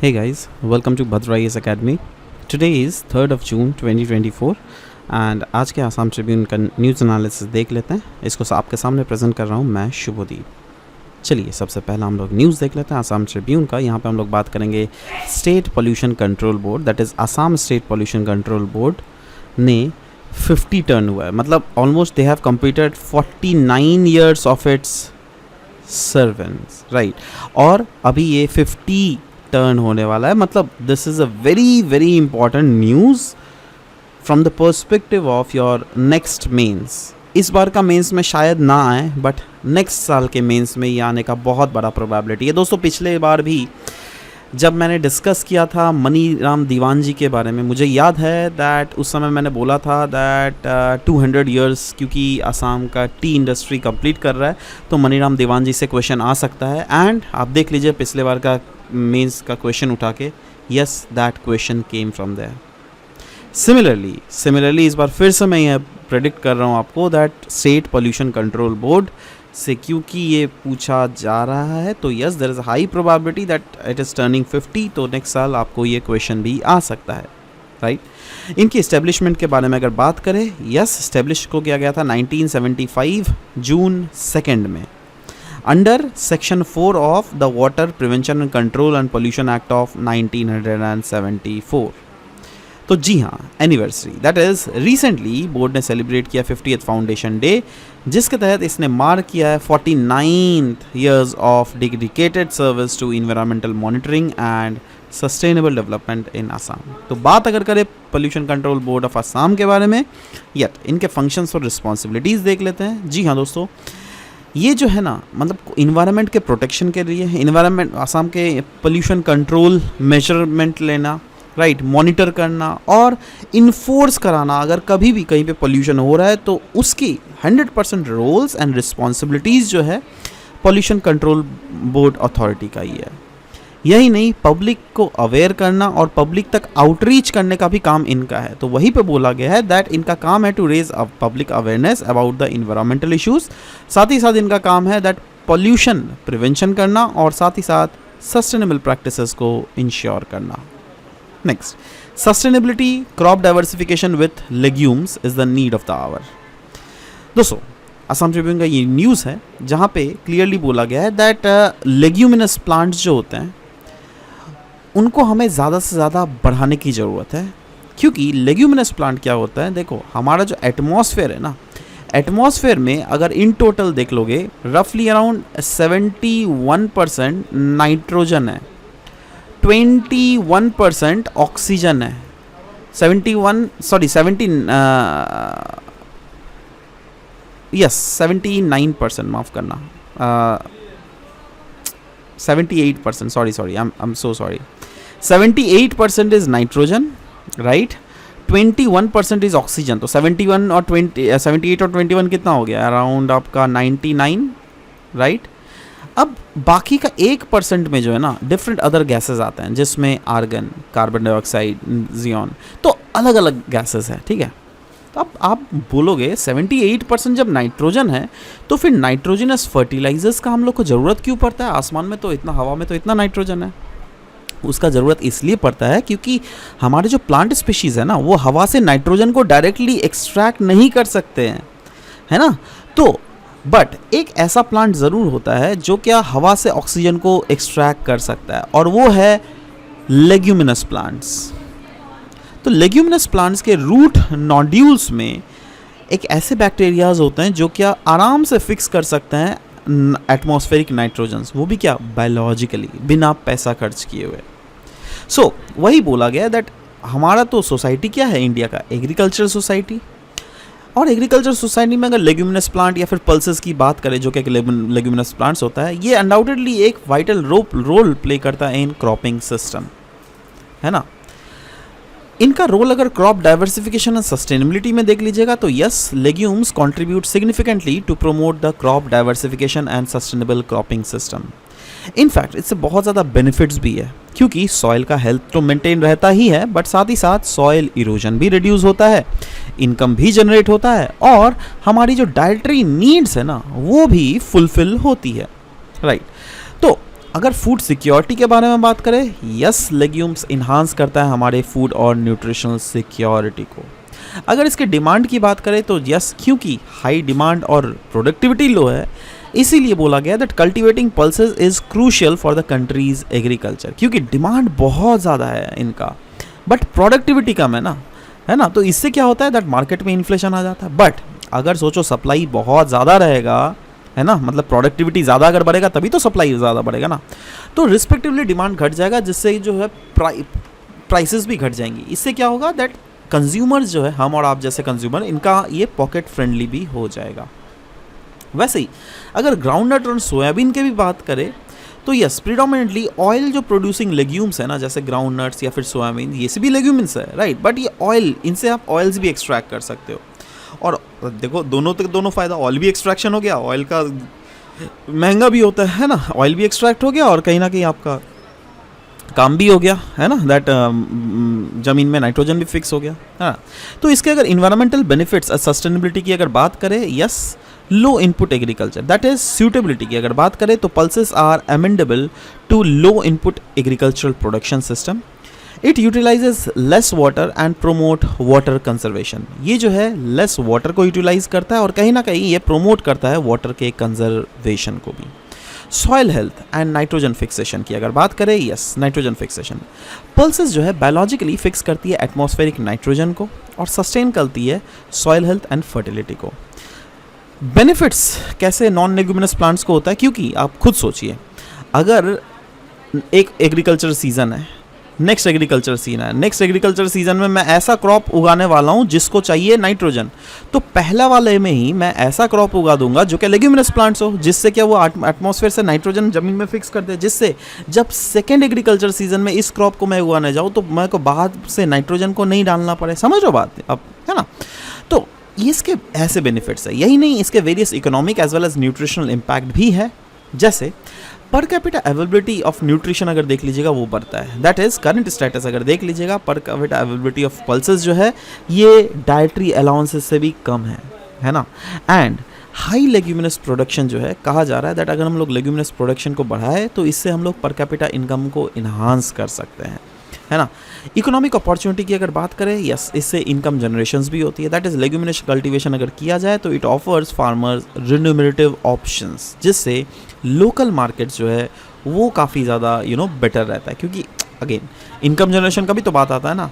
Hey guys, welcome to Bhadra IAS Academy. Today is 3rd of June 2024 and आज के Assam Tribune का news analysis देख लेते हैं। इसको आपके सामने प्रेजेंट कर रहा हूँ मैं शुभदीप। चलिए सबसे पहला हम लोग न्यूज़ देख लेते हैं आसाम ट्रिब्यून का। यहाँ पे हम लोग बात करेंगे state pollution control board, that is Assam state pollution control board ने 50 टर्न हुआ है, मतलब almost they have completed 49 years of its service, right. और अभी ये 50 टर्न होने वाला है, मतलब this is a very very important news from the perspective of your next mains. इस बार का मेंस में शायद ना आए, बट नेक्स्ट साल के मेंस में ये आने का बहुत बड़ा प्रोबेबिलिटी है। दोस्तों पिछले बार भी जब मैंने डिस्कस किया था मनी राम दीवान जी के बारे में, मुझे याद है दैट उस समय मैंने बोला था दैट 200 ईयर्स क्योंकि आसाम का टी इंडस्ट्री कंप्लीट कर रहा है तो मनी राम दीवान जी से क्वेश्चन आ सकता है। एंड आप देख लीजिए पिछले बार का मेंस का क्वेश्चन उठा के, yes that question came from there. Similarly इस बार फिर से मैं यह प्रेडिक्ट कर रहा हूँ आपको that state pollution control board से क्योंकि ये पूछा जा रहा है तो yes there is a high probability that it is turning 50, तो नेक्स्ट साल आपको ये क्वेश्चन भी आ सकता है, राइट। इनकी इस्टेब्लिशमेंट के बारे में अगर बात करें, यस इस्टेब्लिश को किया गया था 1975 जून 2 में under section 4 of the water prevention and control and pollution act of 1974। तो जी हाँ, anniversary that is recently board ने सेलिब्रेट किया 50th फाउंडेशन डे, जिसके तहत इसने मार्क किया है 49th years of dedicated service to environmental monitoring and sustainable development in Assam. तो बात अगर करें pollution control board of Assam के बारे में, इनके फंक्शंस और रिस्पॉन्सिबिलिटीज़ देख लेते हैं। जी हाँ दोस्तों, ये जो है ना, मतलब इन्वायरमेंट के प्रोटेक्शन के लिए इन्वायरमेंट आसाम के पोल्यूशन कंट्रोल मेजरमेंट लेना, राइट, मॉनिटर करना और इन्फोर्स कराना। अगर कभी भी कहीं पे पोल्यूशन हो रहा है तो उसकी 100% रोल्स एंड रिस्पॉन्सिबिलिटीज़ जो है पोल्यूशन कंट्रोल बोर्ड अथॉरिटी का ही है। यही नहीं, पब्लिक को अवेयर करना और पब्लिक तक आउटरीच करने का भी काम इनका है। तो वहीं पे बोला गया है दैट इनका काम है to raise public awareness about the environmental issues. साथ ही साथ इनका काम है दैट पोल्यूशन प्रिवेंशन करना और साथ ही साथ सस्टेनेबल प्रैक्टिसेस को इंश्योर करना। Next, sustainability crop diversification with legumes is the need of the hour. दोस्तों असम ट्रिब्यून का ये न्यूज़ है जहाँ पे क्लियरली बोला गया है दैट लेग्यूमिनस प्लांट्स जो होते हैं उनको हमें ज़्यादा से ज़्यादा बढ़ाने की ज़रूरत है। क्योंकि लेग्यूमिनस प्लांट क्या होता है, देखो हमारा जो एटमॉस्फेयर है ना, एटमॉस्फेयर में अगर इन टोटल देख लोगे रफली अराउंड 71% नाइट्रोजन है, 21% ऑक्सीजन है, 79%, माफ़ करना, 78%, sorry, I am so sorry, 78% is nitrogen, right, 21% is oxygen. तो 71 और 78 और 21 कितना हो गया, अराउंड आपका 99, राइट। अब बाकी का 1% में जो है ना डिफरेंट अदर गैसेस आते हैं, जिसमें आर्गन, कार्बन डाइऑक्साइड, जियोन, तो अलग अलग गैसेस हैं, ठीक है। तो अब आप बोलोगे 78% जब नाइट्रोजन है तो फिर नाइट्रोजनस फर्टिलाइजर्स का हम लोग को ज़रूरत क्यों पड़ता है? आसमान में तो इतना, हवा में तो इतना नाइट्रोजन है। उसका ज़रूरत इसलिए पड़ता है क्योंकि हमारे जो प्लांट स्पीशीज़ है ना वो हवा से नाइट्रोजन को डायरेक्टली एक्सट्रैक्ट नहीं कर सकते हैं, है ना। तो बट एक ऐसा प्लांट ज़रूर होता है जो क्या हवा से ऑक्सीजन को एक्सट्रैक्ट कर सकता है, और वो है लेग्यूमिनस प्लांट्स। तो लेग्यूमिनस प्लांट्स के रूट नोड्यूल्स में एक ऐसे बैक्टीरियाज होते हैं जो क्या आराम से फिक्स कर सकते हैं एटमॉस्फेरिक नाइट्रोजन्स, वो भी क्या बायोलॉजिकली, बिना पैसा खर्च किए हुए। सो वही बोला गया दैट हमारा तो सोसाइटी क्या है इंडिया का, एग्रीकल्चर सोसाइटी, और एग्रीकल्चर सोसाइटी में अगर लेग्यूमिनस प्लांट या फिर पल्सेस की बात करें जो कि लेग्यूमिनस प्लांट्स होता है, ये अनडाउटेडली एक वाइटल रोल प्ले करता है इन क्रॉपिंग सिस्टम, है ना। इनका रोल अगर क्रॉप डाइवर्सिफिकेशन एंड सस्टेनेबिलिटी में देख लीजिएगा तो yes, legumes contribute significantly to promote the crop diversification and sustainable cropping system. In fact इससे बहुत ज़्यादा बेनिफिट्स भी है क्योंकि सॉइल का हेल्थ तो मेंटेन रहता ही है, बट साथ ही साथ सॉइल इरोजन भी रिड्यूस होता है, इनकम भी जनरेट होता है और हमारी जो डाइटरी नीड्स है ना वो भी फुलफिल होती है, राइट। तो अगर फूड सिक्योरिटी के बारे में बात करें, यस लेग्यूम्स इन्हांस करता है हमारे फूड और न्यूट्रिशनल सिक्योरिटी को। अगर इसके डिमांड की बात करें तो यस, क्योंकि हाई डिमांड और प्रोडक्टिविटी लो है, इसीलिए बोला गया that cultivating pulses is crucial for the countries agriculture, क्योंकि डिमांड बहुत ज़्यादा है इनका बट प्रोडक्टिविटी कम है ना। तो इससे क्या होता है दैट मार्केट में इन्फ्लेशन आ जाता है। बट अगर सोचो सप्लाई बहुत ज़्यादा रहेगा, है ना, मतलब प्रोडक्टिविटी ज़्यादा अगर बढ़ेगा तभी तो सप्लाई ज़्यादा बढ़ेगा ना, तो रिस्पेक्टिवली डिमांड घट जाएगा, जिससे जो है प्राइसेस भी घट जाएंगी। इससे क्या होगा दैट कंज्यूमर्स जो है, हम और आप जैसे कंज्यूमर, इनका ये पॉकेट फ्रेंडली भी हो जाएगा। वैसे ही अगर ग्राउंडनट और सोयाबीन के भी बात करें तो यस, प्रीडोमिनेटली ऑयल जो प्रोड्यूसिंग लेग्यूम्स है ना, जैसे ग्राउंडनट्स या फिर सोयाबीन, ये सभी लेग्यूमिन्स है, राइट। बट ये ऑयल, इनसे आप ऑयल्स भी एक्सट्रैक्ट कर सकते हो। और देखो दोनों फ़ायदा, ऑयल भी एक्सट्रैक्शन हो गया, ऑयल का महंगा भी होता है ना, ऑयल भी एक्सट्रैक्ट हो गया और कहीं ना कहीं आपका काम भी हो गया, है ना, दैट ज़मीन में नाइट्रोजन भी फिक्स हो गया, है ना। तो इसके अगर इन्वायरमेंटल बेनिफिट्स, सस्टेनेबिलिटी की अगर बात करें, yes, low input agriculture, that is suitability की अगर बात करें तो pulses are amenable to low input agricultural production system. It utilizes less water and promote water conservation. ये जो है लेस वाटर को यूटिलाइज करता है और कहीं ना कहीं ये प्रोमोट करता है वाटर के कंजर्वेशन को भी। Soil health and nitrogen fixation की अगर बात करें, यस, नाइट्रोजन फिक्सेशन, पल्सेस जो है बायोलॉजिकली फिक्स करती है एटमॉस्फेरिक नाइट्रोजन को और सस्टेन करती है सॉइल हेल्थ एंड फर्टिलिटी को। बेनिफिट्स कैसे नॉन लेग्यूमिनस प्लांट्स को होता है, क्योंकि आप खुद सोचिए, अगर एक एग्रीकल्चर सीजन है, नेक्स्ट एग्रीकल्चर सीजन में मैं ऐसा क्रॉप उगाने वाला हूँ जिसको चाहिए नाइट्रोजन, तो पहला वाले में ही मैं ऐसा क्रॉप उगा दूंगा जो कि लेग्यूमिनस प्लांट्स हो, जिससे क्या वो एटमॉस्फेयर से नाइट्रोजन जमीन में फिक्स कर दे, जिससे जब सेकेंड एग्रीकल्चर सीजन में इस क्रॉप को मैं उगाने जाऊँ तो मैं को बाहर से नाइट्रोजन को नहीं डालना पड़े। समझ लो बात अब, है ना। तो इसके ऐसे बेनिफिट्स है। यही नहीं, इसके various economic as well as nutritional impact भी है, जैसे per capita availability of nutrition अगर देख लीजिएगा वो बढ़ता है, दैट इज करंट स्टेटस अगर देख लीजिएगा, per capita availability of pulses जो है ये डाइटरी अलाउंसेस से भी कम है ना। एंड हाई लेग्यूमिनस प्रोडक्शन जो है, कहा जा रहा है दैट अगर हम लोग लेग्यूमिनस प्रोडक्शन को बढ़ाए तो इससे हम लोग पर कैपिटा इनकम को इन्हांस कर सकते हैं, है ना। इकोनॉमिक अपॉर्चुनिटी की अगर बात करें, यस, इससे इनकम जनरेशंस भी होती है, दैट इज लेग्यूमिनस कल्टीवेशन अगर किया जाए तो इट ऑफर्स फार्मर्स रिन्यूमरेटिव ऑप्शंस, जिससे लोकल मार्केट जो है वो काफ़ी ज़्यादा बेटर रहता है, क्योंकि अगेन इनकम जनरेशन का भी तो बात आता है ना।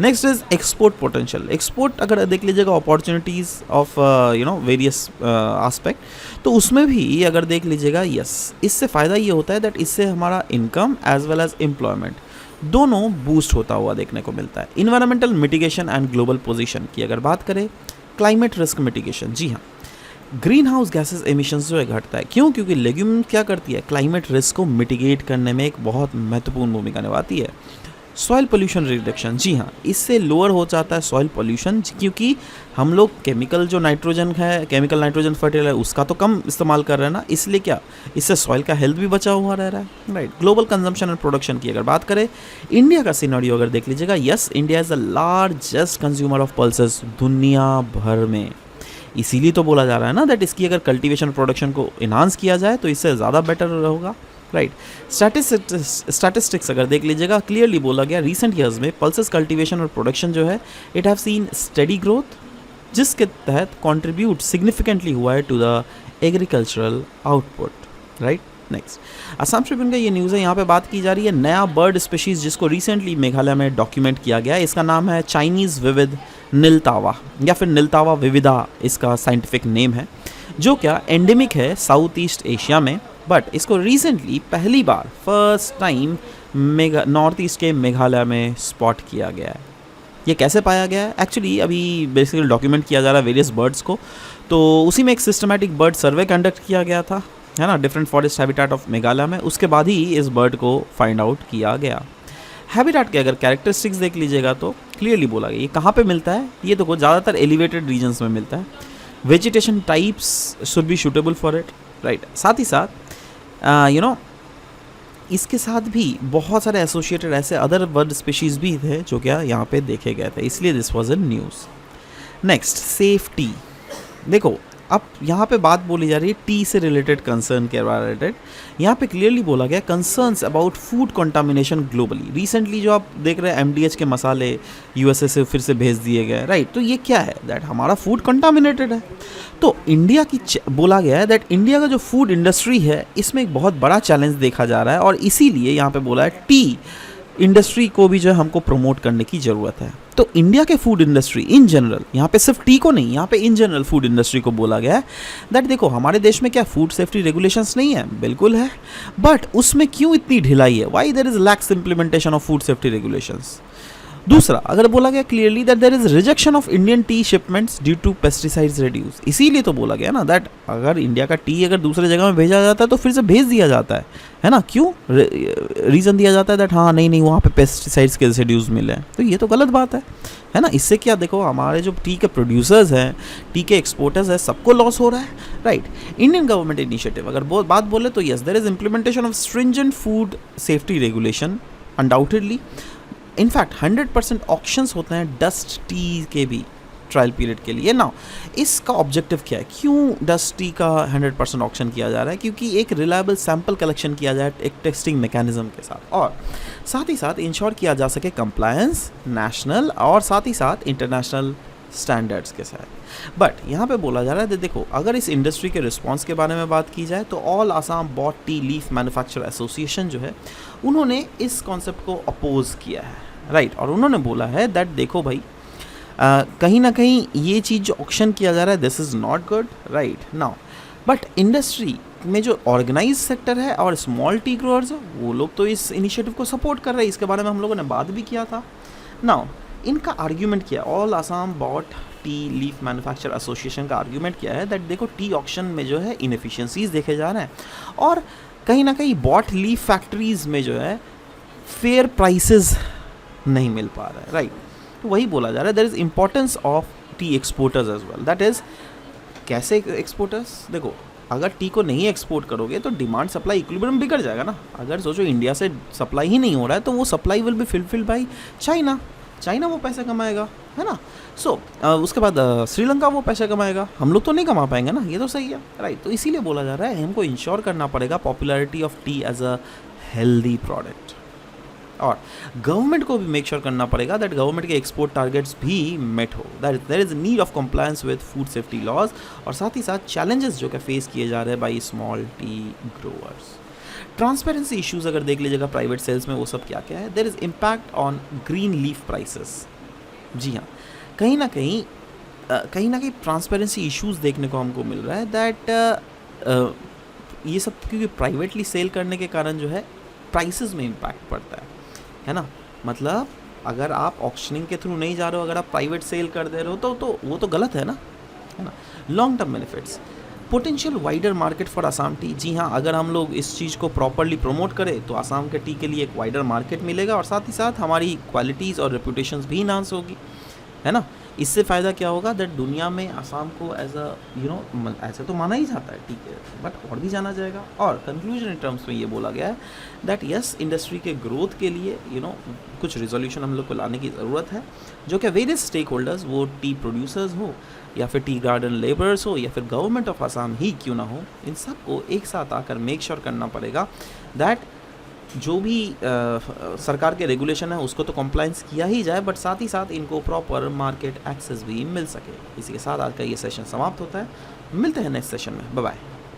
Next is export potential. Export अगर देख लीजिएगा अपॉर्चुनिटीज़ ऑफ वेरियस आस्पेक्ट, तो उसमें भी अगर देख लीजिएगा, यस, इससे फ़ायदा ये होता है दैट इससे हमारा income as well as employment दोनों बूस्ट होता हुआ देखने को मिलता है। Environmental mitigation and global position की अगर बात करें, क्लाइमेट रिस्क मिटिगेशन, जी हाँ, ग्रीन हाउस गैसेज एमिशंस जो है घटता है। क्यों? क्योंकि लेग्यूम क्या करती है, क्लाइमेट रिस्क को मिटिगेट करने में एक बहुत महत्वपूर्ण भूमिका निभाती है। सॉइल पोल्यूशन रिडक्शन, जी हाँ, इससे लोअर हो जाता है सॉइल पोल्यूशन, क्योंकि हम लोग केमिकल जो नाइट्रोजन है, केमिकल नाइट्रोजन फर्टिलाइजर, उसका तो कम इस्तेमाल कर रहे हैं ना, इसलिए क्या, इससे सॉइल का हेल्थ भी बचा हुआ रह रहा है, right. Global consumption and production की अगर बात करें, इंडिया का सिनेरियो अगर देख लीजिएगा, yes, India is the largest consumer of pulses दुनिया भर में। इसीलिए तो बोला जा रहा है ना दैट इसकी अगर कल्टीवेशन प्रोडक्शन को इन्हांस किया जाए तो इससे ज़्यादा बेटर होगा, राइट। स्टैटिस्टिक्स अगर देख लीजिएगा, क्लियरली बोला गया रिसेंट ईयर्स में पल्सेस कल्टीवेशन और प्रोडक्शन जो है it have seen steady growth, जिसके तहत कंट्रीब्यूट सिग्निफिकेंटली हुआ है to the agricultural output, right. Next, Assam Tribune का ये न्यूज़ है, यहाँ पे बात की जा रही है नया बर्ड स्पीशीज़ जिसको रिसेंटली मेघालय में डॉक्यूमेंट किया गया है। इसका नाम है चाइनीज़ विविध नीलतावा या फिर नीलतावा विविधा इसका साइंटिफिक नेम है, जो क्या एंडेमिक है साउथ ईस्ट एशिया में, बट इसको रिसेंटली पहली बार फर्स्ट टाइम नॉर्थ ईस्ट के मेघालय में स्पॉट किया गया है। ये कैसे पाया गया है? एक्चुअली अभी बेसिकली डॉक्यूमेंट किया जा रहा है वेरियस बर्ड्स को, तो उसी में एक सिस्टमैटिक बर्ड सर्वे कंडक्ट किया गया था, है ना, different forest habitat of Meghalaya में। उसके बाद ही इस बर्ड को फाइंड आउट किया गया। हैबिटेट के अगर कैरेक्टरिस्टिक्स देख लीजिएगा तो क्लियरली बोला गया ये कहाँ पे मिलता है, ये तो ज़्यादातर एलिवेटेड रीजन्स में मिलता है। Vegetation types should be suitable for it, right. साथ ही साथ इसके साथ भी बहुत सारे एसोसिएटेड ऐसे अदर बर्ड स्पीशीज़ भी थे जो क्या यहाँ पे देखे गए थे, इसलिए this was a news. Next, safety. देखो अब यहाँ पे बात बोली जा रही है टी से रिलेटेड कंसर्न के रिलेटेड। यहाँ पे क्लियरली बोला गया concerns about food contamination globally. Recently जो आप देख रहे हैं एमडीएच के मसाले यूएसए से फिर से भेज दिए गए, राइट। तो ये क्या है, दैट हमारा फूड कंटामिनेटेड है। तो इंडिया की बोला गया है दैट इंडिया का जो फूड इंडस्ट्री है इसमें एक बहुत बड़ा चैलेंज देखा जा रहा है, और इसीलिए यहाँ पे बोला है टी इंडस्ट्री को भी जो है हमको प्रमोट करने की ज़रूरत है। तो इंडिया के फूड इंडस्ट्री इन जनरल, यहाँ पे सिर्फ टी को नहीं, यहाँ पे इन जनरल फूड इंडस्ट्री को बोला गया है दैट देखो हमारे देश में क्या फूड सेफ्टी रेगुलेशंस नहीं है, बिल्कुल है, बट उसमें क्यों इतनी ढिलाई है, why there is lax implementation of food safety regulations. दूसरा, अगर बोला गया clearly that there is rejection of Indian tea shipments due to pesticides रेड्यूस। इसीलिए तो बोला गया ना दैट अगर इंडिया का टी अगर दूसरे जगह में भेजा जाता है तो फिर से भेज दिया जाता है ना। क्यों रीज़न दिया जाता है दैट हाँ नहीं वहाँ पे पेस्टिसाइड्स के रेड्यूस मिले हैं, तो ये तो गलत बात है ना। इससे क्या देखो हमारे जो टी के प्रोड्यूसर्स हैं, टी के एक्सपोर्टर्स हैं, सबको लॉस हो रहा है, राइट। इंडियन गवर्नमेंट इनिशिएटिव अगर बात बोले तो yes there is implementation of stringent food safety regulation undoubtedly. In fact 100% auctions होते हैं डस्ट टी के भी ट्रायल पीरियड के लिए ना। इसका ऑब्जेक्टिव क्या है, क्यों डस्ट टी का 100% ऑक्शन किया जा रहा है, क्योंकि एक रिलायबल सैंपल कलेक्शन किया जाए एक टेस्टिंग मैकेनिज्म के साथ, और साथ ही साथ इंश्योर किया जा सके कंप्लायंस नेशनल और साथ ही साथ इंटरनेशनल स्टैंडर्ड्स के साथ। बट यहाँ पे बोला जा रहा है देखो अगर इस इंडस्ट्री के रिस्पांस के बारे में बात की जाए तो all Assam bought tea leaf manufacture association जो है उन्होंने इस कॉन्सेप्ट को अपोज किया है, राइट। और उन्होंने बोला है दैट देखो भाई कहीं ना कहीं ये चीज़ जो ऑक्शन किया जा रहा है this is not good, right now. But industry में जो ऑर्गेनाइज सेक्टर है और स्मॉल टी ग्रोअर्स वो लोग तो इस इनिशिएटिव को सपोर्ट कर रहे हैं, इसके बारे में हम लोगों ने बात भी किया था। नाउ इनका आर्ग्यूमेंट क्या है, all Assam bought tea leaf manufacture association का आर्ग्यूमेंट क्या है दैट देखो टी ऑक्शन में जो है इनएफिशिएंसीज देखे जा रहे हैं, और कहीं ना कहीं बॉट लीफ फैक्ट्रीज में जो है फेयर प्राइसेस नहीं मिल पा रहा है, राइट। तो वही बोला जा रहा है there is importance of tea exporters as well, that is कैसे एक्सपोर्टर्स, देखो अगर टी को नहीं एक्सपोर्ट करोगे तो डिमांड सप्लाई इक्विलिब्रियम बिगड़ जाएगा ना। अगर सोचो इंडिया से सप्लाई ही नहीं हो रहा है तो वो supply will be fulfilled by China वो पैसे कमाएगा, है ना। उसके बाद श्रीलंका वो पैसे कमाएगा, हम लोग तो नहीं कमा पाएंगे ना, ये तो सही है, राइट। तो इसीलिए बोला जा रहा है हमको इंश्योर करना पड़ेगा popularity of tea as a healthy product, और गवर्नमेंट को भी मेक श्योर करना पड़ेगा दैट गवर्नमेंट के एक्सपोर्ट टारगेट्स भी मेट हो, that there is need of compliance with food safety laws, और साथ ही साथ चैलेंजेस जो कि फेस किए जा रहे हैं by small T growers. Transparency issues अगर देख लीजिएगा प्राइवेट सेल्स में वो सब क्या क्या है, there is impact on green leaf prices. जी हाँ, कहीं ना कहीं ट्रांसपेरेंसी इश्यूज देखने को हमको मिल रहा है दैट ये सब क्योंकि प्राइवेटली सेल करने के कारण जो है प्राइसेस में इम्पैक्ट पड़ता है ना। मतलब अगर आप ऑक्शनिंग के थ्रू नहीं जा रहे हो, अगर आप प्राइवेट सेल कर दे रहे हो तो वो तो गलत है ना। Long term benefits, potential wider market for Assam tea. जी हाँ, अगर हम लोग इस चीज़ को प्रॉपरली प्रमोट करें तो आसाम के टी के लिए एक वाइडर मार्केट मिलेगा, और साथ ही साथ हमारी क्वालिटीज़ और रेपुटेशंस भी इन्हांस होगी, है ना। इससे फ़ायदा क्या होगा दैट दुनिया में आसाम को एज अ ऐसे तो माना ही जाता है, ठीक है, बट और भी जाना जाएगा। और कंक्लूजन इन टर्म्स में ये बोला गया है दैट यस इंडस्ट्री के ग्रोथ के लिए कुछ रिजोल्यूशन हम लोग को लाने की ज़रूरत है, जो कि वेरियस स्टेक होल्डर्स, वो टी प्रोड्यूसर्स हो या फिर टी गार्डन लेबरर्स हो या फिर गवर्नमेंट ऑफ आसाम ही क्यों ना हो, इन सब को एक साथ आकर मेक श्योर करना पड़ेगा दैट जो भी सरकार के रेगुलेशन है उसको तो कंप्लायंस किया ही जाए, बट साथ ही साथ इनको प्रॉपर मार्केट एक्सेस भी मिल सके। इसी के साथ आज का ये सेशन समाप्त होता है, मिलते हैं नेक्स्ट सेशन में, बाय बाय।